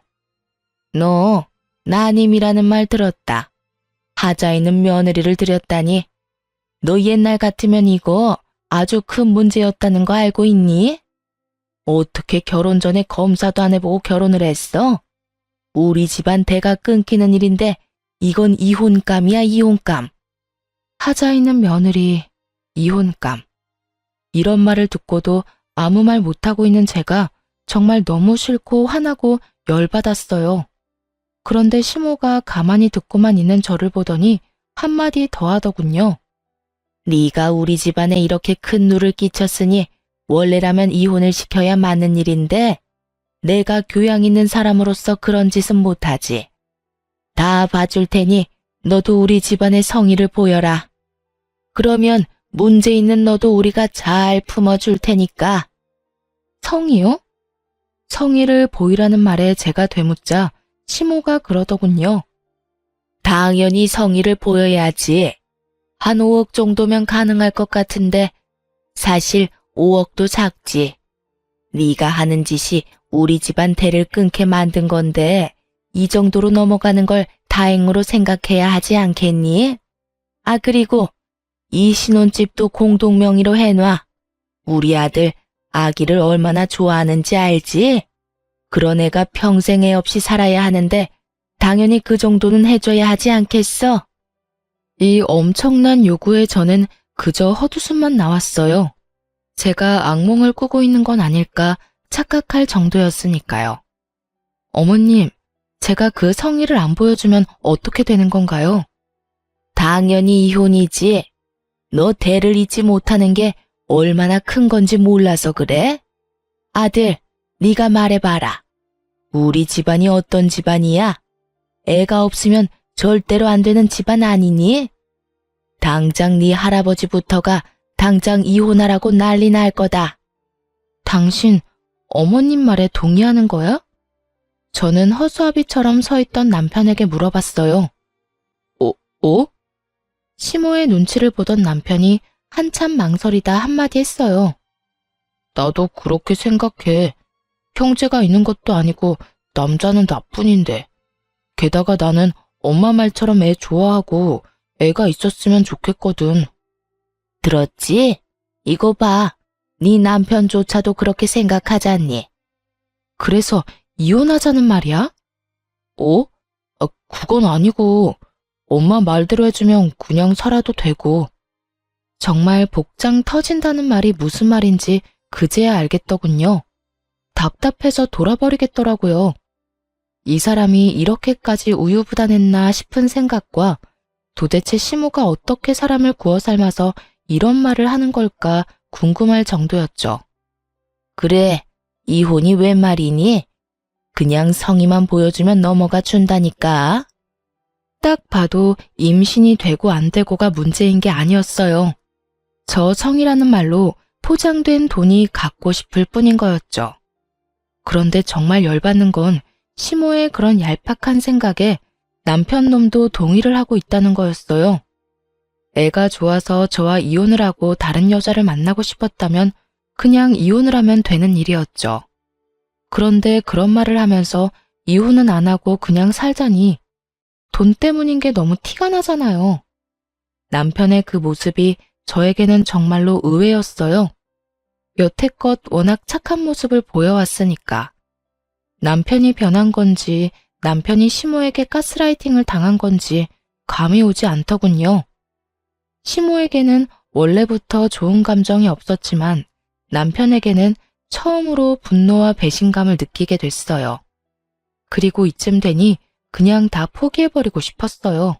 너 난임이라는 말 들었다. 하자 있는 며느리를 들였다니. 너 옛날 같으면 이거 아주 큰 문제였다는 거 알고 있니? 어떻게 결혼 전에 검사도 안 해보고 결혼을 했어? 우리 집안 대가 끊기는 일인데 이건 이혼감이야, 이혼감. 하자 있는 며느리, 이혼감. 이런 말을 듣고도 아무 말 못하고 있는 제가 정말 너무 싫고 화나고 열받았어요. 그런데 시모가 가만히 듣고만 있는 저를 보더니 한마디 더 하더군요. 네가 우리 집안에 이렇게 큰 누를 끼쳤으니 원래라면 이혼을 시켜야 맞는 일인데 내가 교양 있는 사람으로서 그런 짓은 못하지. 다 봐줄 테니 너도 우리 집안의 성의를 보여라. 그러면 문제 있는 너도 우리가 잘 품어줄 테니까. 성의요? 성의를 보이라는 말에 제가 되묻자 시모가 그러더군요. 당연히 성의를 보여야지. 한 5억 정도면 가능할 것 같은데 사실 5억도 작지. 네가 하는 짓이 우리 집안 대를 끊게 만든 건데 이 정도로 넘어가는 걸 다행으로 생각해야 하지 않겠니? 아, 그리고 이 신혼집도 공동명의로 해놔. 우리 아들 아기를 얼마나 좋아하는지 알지? 그런 애가 평생 애 없이 살아야 하는데 당연히 그 정도는 해줘야 하지 않겠어? 이 엄청난 요구에 저는 그저 헛웃음만 나왔어요. 제가 악몽을 꾸고 있는 건 아닐까 착각할 정도였으니까요. 어머님, 제가 그 성의를 안 보여주면 어떻게 되는 건가요? 당연히 이혼이지. 너 대를 잇지 못하는 게 얼마나 큰 건지 몰라서 그래? 아들, 네가 말해봐라. 우리 집안이 어떤 집안이야? 애가 없으면 절대로 안 되는 집안 아니니? 당장 네 할아버지부터가 당장 이혼하라고 난리 날 거다. 당신 어머님 말에 동의하는 거야? 저는 허수아비처럼 서 있던 남편에게 물어봤어요. 어? 시모의 눈치를 보던 남편이 한참 망설이다 한마디 했어요. 나도 그렇게 생각해. 형제가 있는 것도 아니고 남자는 나뿐인데. 게다가 나는 엄마 말처럼 애 좋아하고 애가 있었으면 좋겠거든. 들었지? 이거 봐. 네 남편조차도 그렇게 생각하잖니. 그래서 이혼하자는 말이야? 그건 아니고 엄마 말대로 해주면 그냥 살아도 되고. 정말 복장 터진다는 말이 무슨 말인지 그제야 알겠더군요. 답답해서 돌아버리겠더라고요. 이 사람이 이렇게까지 우유부단했나 싶은 생각과 도대체 시모가 어떻게 사람을 구워 삶아서 이런 말을 하는 걸까 궁금할 정도였죠. 그래, 이혼이 웬 말이니? 그냥 성의만 보여주면 넘어가 준다니까. 딱 봐도 임신이 되고 안 되고가 문제인 게 아니었어요. 저 성이라는 말로 포장된 돈이 갖고 싶을 뿐인 거였죠. 그런데 정말 열받는 건 시모의 그런 얄팍한 생각에 남편 놈도 동의를 하고 있다는 거였어요. 애가 좋아서 저와 이혼을 하고 다른 여자를 만나고 싶었다면 그냥 이혼을 하면 되는 일이었죠. 그런데 그런 말을 하면서 이혼은 안 하고 그냥 살자니 돈 때문인 게 너무 티가 나잖아요. 남편의 그 모습이 저에게는 정말로 의외였어요. 여태껏 워낙 착한 모습을 보여왔으니까. 남편이 변한 건지 남편이 시모에게 가스라이팅을 당한 건지 감이 오지 않더군요. 시모에게는 원래부터 좋은 감정이 없었지만 남편에게는 처음으로 분노와 배신감을 느끼게 됐어요. 그리고 이쯤 되니 그냥 다 포기해버리고 싶었어요.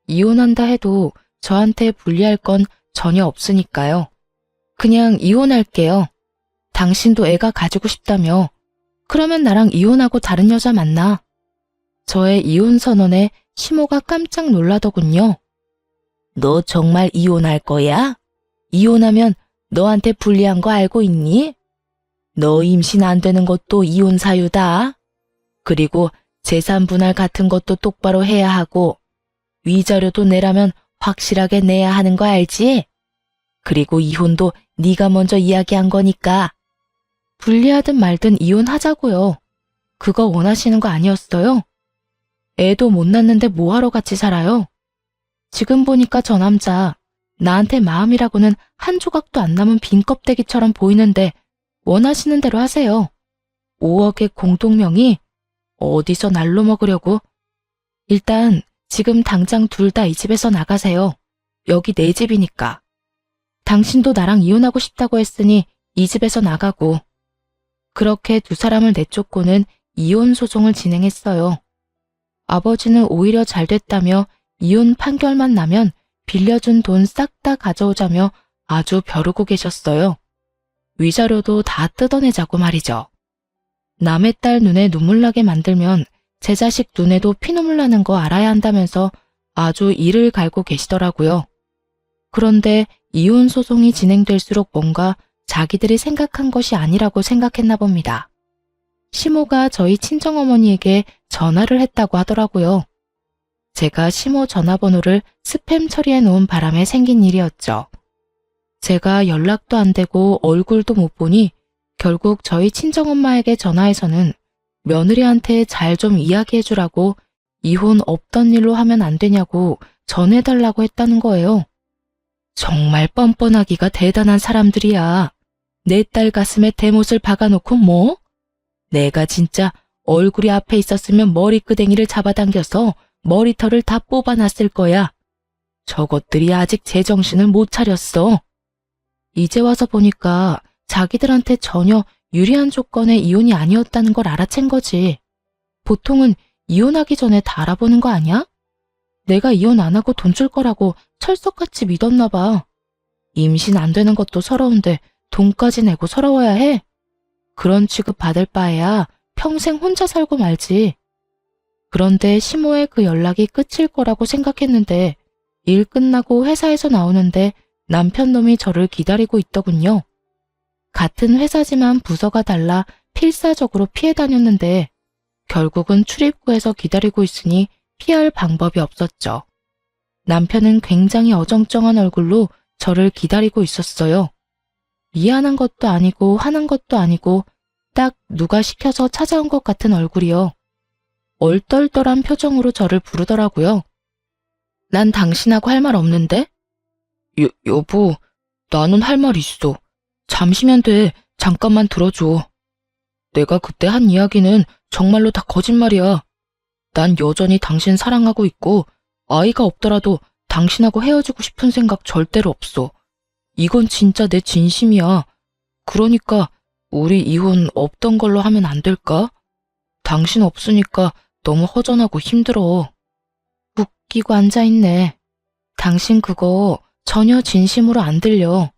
이혼한다 해도 저한테 불리할 건 전혀 없으니까요. 그냥 이혼할게요. 당신도 애가 가지고 싶다며. 그러면 나랑 이혼하고 다른 여자 만나. 저의 이혼 선언에 시모가 깜짝 놀라더군요. 너 정말 이혼할 거야? 이혼하면 너한테 불리한 거 알고 있니? 너 임신 안 되는 것도 이혼 사유다. 그리고 재산 분할 같은 것도 똑바로 해야 하고 위자료도 내라면 확실하게 내야 하는 거 알지? 그리고 이혼도 네가 먼저 이야기한 거니까. 불리하든 말든 이혼하자고요. 그거 원하시는 거 아니었어요? 애도 못 낳는데 뭐하러 같이 살아요? 지금 보니까 저 남자 나한테 마음이라고는 한 조각도 안 남은 빈 껍데기처럼 보이는데 원하시는 대로 하세요. 5억의 공동명의? 어디서 날로 먹으려고? 일단 지금 당장 둘 다 이 집에서 나가세요. 여기 내 집이니까. 당신도 나랑 이혼하고 싶다고 했으니 이 집에서 나가고. 그렇게 두 사람을 내쫓고는 이혼 소송을 진행했어요. 아버지는 오히려 잘 됐다며 이혼 판결만 나면 빌려준 돈 싹 다 가져오자며 아주 벼르고 계셨어요. 위자료도 다 뜯어내자고 말이죠. 남의 딸 눈에 눈물 나게 만들면 제 자식 눈에도 피눈물 나는 거 알아야 한다면서 아주 이를 갈고 계시더라고요. 그런데 이혼 소송이 진행될수록 뭔가 자기들이 생각한 것이 아니라고 생각했나 봅니다. 시모가 저희 친정어머니에게 전화를 했다고 하더라고요. 제가 시모 전화번호를 스팸 처리해 놓은 바람에 생긴 일이었죠. 제가 연락도 안 되고 얼굴도 못 보니 결국 저희 친정엄마에게 전화해서는 며느리한테 잘 좀 이야기해 주라고 이혼 없던 일로 하면 안 되냐고 전해달라고 했다는 거예요. 정말 뻔뻔하기가 대단한 사람들이야. 내 딸 가슴에 대못을 박아놓고 뭐? 내가 진짜 얼굴이 앞에 있었으면 머리끄댕이를 잡아당겨서 머리털을 다 뽑아놨을 거야. 저것들이 아직 제정신을 못 차렸어. 이제 와서 보니까 자기들한테 전혀 유리한 조건의 이혼이 아니었다는 걸 알아챈 거지. 보통은 이혼하기 전에 다 알아보는 거 아니야? 내가 이혼 안 하고 돈 줄 거라고 철석같이 믿었나 봐. 임신 안 되는 것도 서러운데 돈까지 내고 서러워야 해? 그런 취급 받을 바에야 평생 혼자 살고 말지. 그런데 시모의 그 연락이 끝일 거라고 생각했는데 일 끝나고 회사에서 나오는데 남편 놈이 저를 기다리고 있더군요. 같은 회사지만 부서가 달라 필사적으로 피해 다녔는데 결국은 출입구에서 기다리고 있으니 피할 방법이 없었죠. 남편은 굉장히 어정쩡한 얼굴로 저를 기다리고 있었어요. 미안한 것도 아니고 화난 것도 아니고 딱 누가 시켜서 찾아온 것 같은 얼굴이요. 얼떨떨한 표정으로 저를 부르더라고요. 난 당신하고 할 말 없는데? 여보, 나는 할 말 있어. 잠시면 돼. 잠깐만 들어줘. 내가 그때 한 이야기는 정말로 다 거짓말이야. 난 여전히 당신 사랑하고 있고 아이가 없더라도 당신하고 헤어지고 싶은 생각 절대로 없어. 이건 진짜 내 진심이야. 그러니까 우리 이혼 없던 걸로 하면 안 될까? 당신 없으니까 너무 허전하고 힘들어. 웃기고 앉아있네. 당신 그거 전혀 진심으로 안 들려.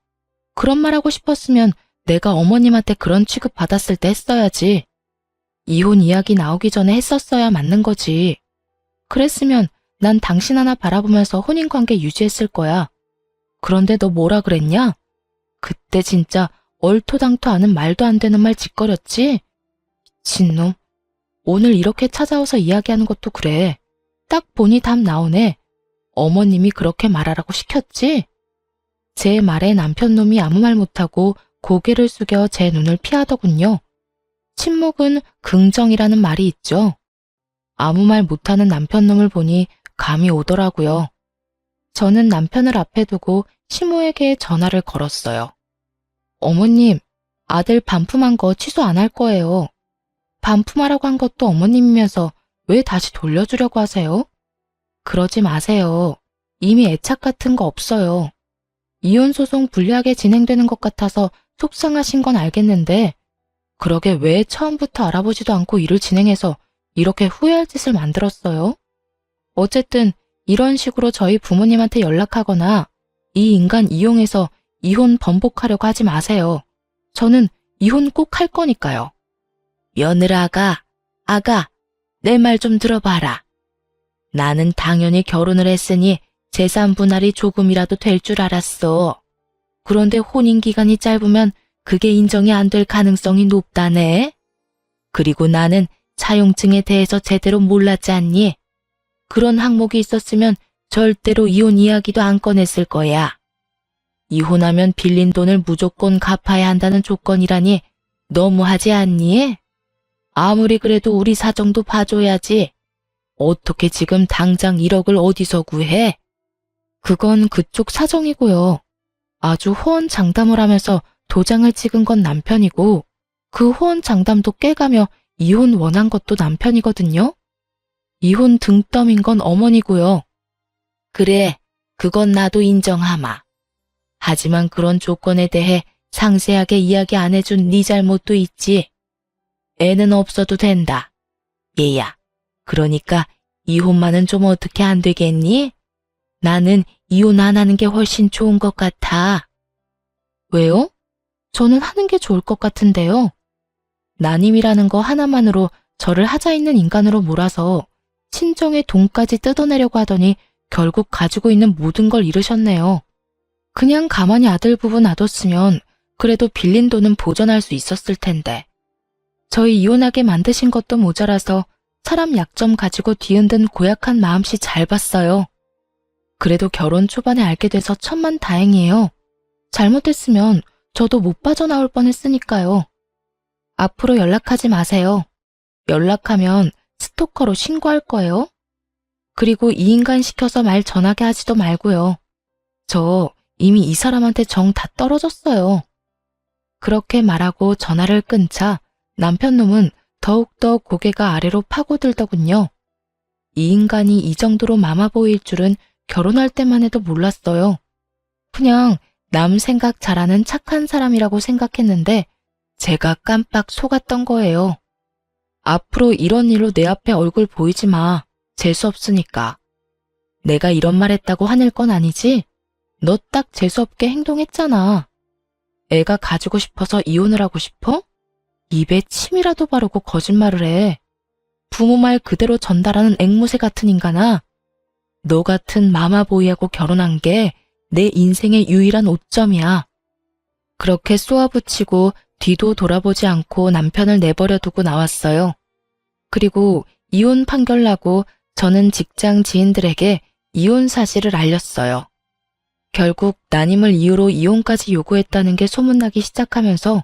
그런 말 하고 싶었으면 내가 어머님한테 그런 취급 받았을 때 했어야지. 이혼 이야기 나오기 전에 했었어야 맞는 거지. 그랬으면 난 당신 하나 바라보면서 혼인관계 유지했을 거야. 그런데 너 뭐라 그랬냐? 그때 진짜 얼토당토 않은 말도 안 되는 말 짓거렸지? 미친놈. 오늘 이렇게 찾아와서 이야기하는 것도 그래. 딱 보니 답 나오네. 어머님이 그렇게 말하라고 시켰지? 제 말에 남편놈이 아무 말 못하고 고개를 숙여 제 눈을 피하더군요. 침묵은 긍정이라는 말이 있죠. 아무 말 못하는 남편놈을 보니 감이 오더라고요. 저는 남편을 앞에 두고 시모에게 전화를 걸었어요. 어머님, 아들 반품한 거 취소 안 할 거예요. 반품하라고 한 것도 어머님이면서 왜 다시 돌려주려고 하세요? 그러지 마세요. 이미 애착 같은 거 없어요. 이혼 소송 불리하게 진행되는 것 같아서 속상하신 건 알겠는데 그러게 왜 처음부터 알아보지도 않고 일을 진행해서 이렇게 후회할 짓을 만들었어요? 어쨌든 이런 식으로 저희 부모님한테 연락하거나 이 인간 이용해서 이혼 번복하려고 하지 마세요. 저는 이혼 꼭 할 거니까요. 며느라가, 아가, 내 말 좀 들어봐라. 나는 당연히 결혼을 했으니 재산 분할이 조금이라도 될 줄 알았어. 그런데 혼인 기간이 짧으면 그게 인정이 안 될 가능성이 높다네. 그리고 나는 차용증에 대해서 제대로 몰랐지 않니? 그런 항목이 있었으면 절대로 이혼 이야기도 안 꺼냈을 거야. 이혼하면 빌린 돈을 무조건 갚아야 한다는 조건이라니 너무하지 않니? 아무리 그래도 우리 사정도 봐줘야지. 어떻게 지금 당장 1억을 어디서 구해? 그건 그쪽 사정이고요. 아주 호언장담을 하면서 도장을 찍은 건 남편이고 그 호언장담도 깨가며 이혼 원한 것도 남편이거든요. 이혼 등 떠민 건 어머니고요. 그래, 그건 나도 인정하마. 하지만 그런 조건에 대해 상세하게 이야기 안 해준 네 잘못도 있지. 애는 없어도 된다. 얘야, 그러니까 이혼만은 좀 어떻게 안 되겠니? 나는 이혼 안 하는 게 훨씬 좋은 것 같아. 왜요? 저는 하는 게 좋을 것 같은데요. 난임이라는 거 하나만으로 저를 하자 있는 인간으로 몰아서 친정의 돈까지 뜯어내려고 하더니 결국 가지고 있는 모든 걸 잃으셨네요. 그냥 가만히 아들 부부 놔뒀으면 그래도 빌린 돈은 보전할 수 있었을 텐데. 저희 이혼하게 만드신 것도 모자라서 사람 약점 가지고 뒤흔든 고약한 마음씨 잘 봤어요. 그래도 결혼 초반에 알게 돼서 천만다행이에요. 잘못했으면 저도 못 빠져나올 뻔했으니까요. 앞으로 연락하지 마세요. 연락하면 스토커로 신고할 거예요. 그리고 이 인간 시켜서 말 전하게 하지도 말고요. 저 이미 이 사람한테 정 다 떨어졌어요. 그렇게 말하고 전화를 끊자 남편놈은 더 더욱더 고개가 아래로 파고들더군요. 이 인간이 이 정도로 마마보이일 줄은 결혼할 때만 해도 몰랐어요. 그냥 남 생각 잘하는 착한 사람이라고 생각했는데 제가 깜빡 속았던 거예요. 앞으로 이런 일로 내 앞에 얼굴 보이지 마. 재수없으니까. 내가 이런 말 했다고 화낼 건 아니지? 너 딱 재수없게 행동했잖아. 애가 가지고 싶어서 이혼을 하고 싶어? 입에 침이라도 바르고 거짓말을 해. 부모 말 그대로 전달하는 앵무새 같은 인간아. 너 같은 마마보이하고 결혼한 게 내 인생의 유일한 오점이야. 그렇게 쏘아붙이고 뒤도 돌아보지 않고 남편을 내버려 두고 나왔어요. 그리고 이혼 판결 나고 저는 직장 지인들에게 이혼 사실을 알렸어요. 결국 난임을 이유로 이혼까지 요구했다는 게 소문나기 시작하면서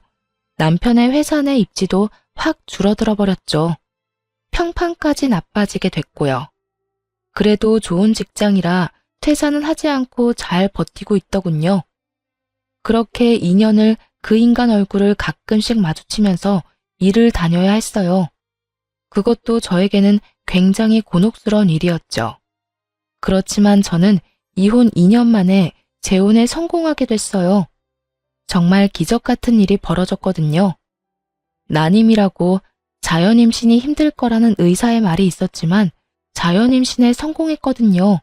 남편의 회사 내 입지도 확 줄어들어 버렸죠. 평판까지 나빠지게 됐고요. 그래도 좋은 직장이라 퇴사는 하지 않고 잘 버티고 있더군요. 그렇게 2년을 그 인간 얼굴을 가끔씩 마주치면서 일을 다녀야 했어요. 그것도 저에게는 굉장히 곤혹스러운 일이었죠. 그렇지만 저는 이혼 2년 만에 재혼에 성공하게 됐어요. 정말 기적 같은 일이 벌어졌거든요. 난임이라고 자연임신이 힘들 거라는 의사의 말이 있었지만 자연임신에 성공했거든요.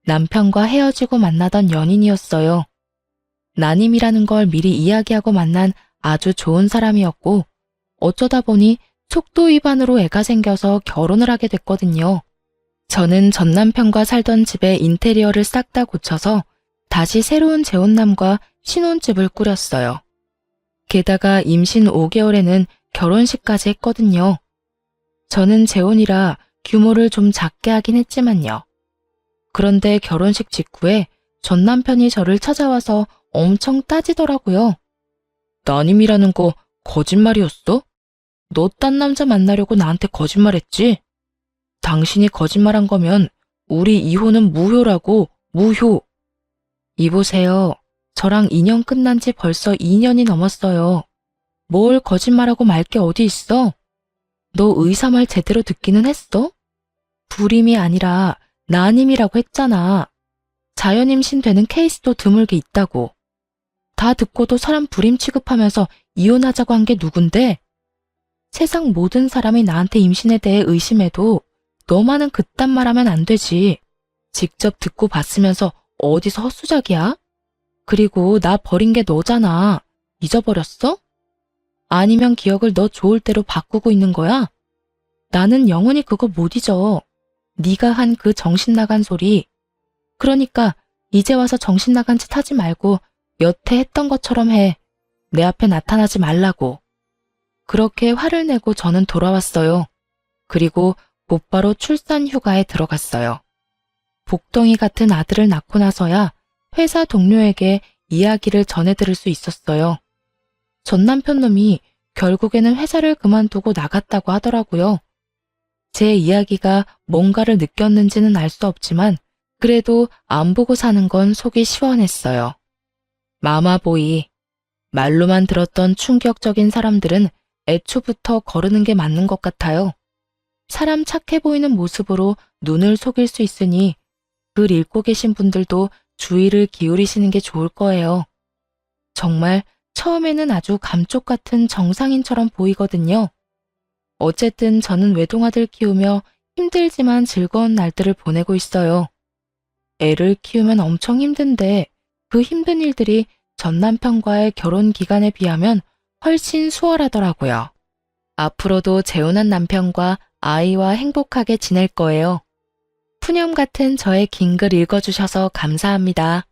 남편과 헤어지고 만나던 연인이었어요. 난임이라는 걸 미리 이야기하고 만난 아주 좋은 사람이었고 어쩌다 보니 속도 위반으로 애가 생겨서 결혼을 하게 됐거든요. 저는 전 남편과 살던 집의 인테리어를 싹 다 고쳐서 다시 새로운 재혼남과 신혼집을 꾸렸어요. 게다가 임신 5개월에는 결혼식까지 했거든요. 저는 재혼이라 규모를 좀 작게 하긴 했지만요. 그런데 결혼식 직후에 전 남편이 저를 찾아와서 엄청 따지더라고요. 난임이라는 거 거짓말이었어? 너 딴 남자 만나려고 나한테 거짓말했지? 당신이 거짓말한 거면 우리 이혼은 무효라고, 무효. 이보세요. 저랑 인연 끝난 지 벌써 2년이 넘었어요. 뭘 거짓말하고 말 게 어디 있어? 너 의사 말 제대로 듣기는 했어? 불임이 아니라 난임이라고 했잖아. 자연임신 되는 케이스도 드물게 있다고. 다 듣고도 사람 불임 취급하면서 이혼하자고 한 게 누군데? 세상 모든 사람이 나한테 임신에 대해 의심해도 너만은 그딴 말하면 안 되지. 직접 듣고 봤으면서 어디서 헛수작이야? 그리고 나 버린 게 너잖아. 잊어버렸어? 아니면 기억을 너 좋을 대로 바꾸고 있는 거야? 나는 영원히 그거 못 잊어. 네가 한 그 정신 나간 소리. 그러니까 이제 와서 정신 나간 짓 하지 말고 여태 했던 것처럼 해. 내 앞에 나타나지 말라고. 그렇게 화를 내고 저는 돌아왔어요. 그리고 곧바로 출산 휴가에 들어갔어요. 복덩이 같은 아들을 낳고 나서야 회사 동료에게 이야기를 전해들을 수 있었어요. 전 남편 놈이 결국에는 회사를 그만두고 나갔다고 하더라고요. 제 이야기가 뭔가를 느꼈는지는 알 수 없지만 그래도 안 보고 사는 건 속이 시원했어요. 마마보이. 말로만 들었던 충격적인 사람들은 애초부터 거르는 게 맞는 것 같아요. 사람 착해 보이는 모습으로 눈을 속일 수 있으니 글 읽고 계신 분들도 주의를 기울이시는 게 좋을 거예요. 정말 처음에는 아주 감쪽 같은 정상인처럼 보이거든요. 어쨌든 저는 외동아들 키우며 힘들지만 즐거운 날들을 보내고 있어요. 애를 키우면 엄청 힘든데 그 힘든 일들이 전 남편과의 결혼 기간에 비하면 훨씬 수월하더라고요. 앞으로도 재혼한 남편과 아이와 행복하게 지낼 거예요. 푸념 같은 저의 긴 글 읽어주셔서 감사합니다.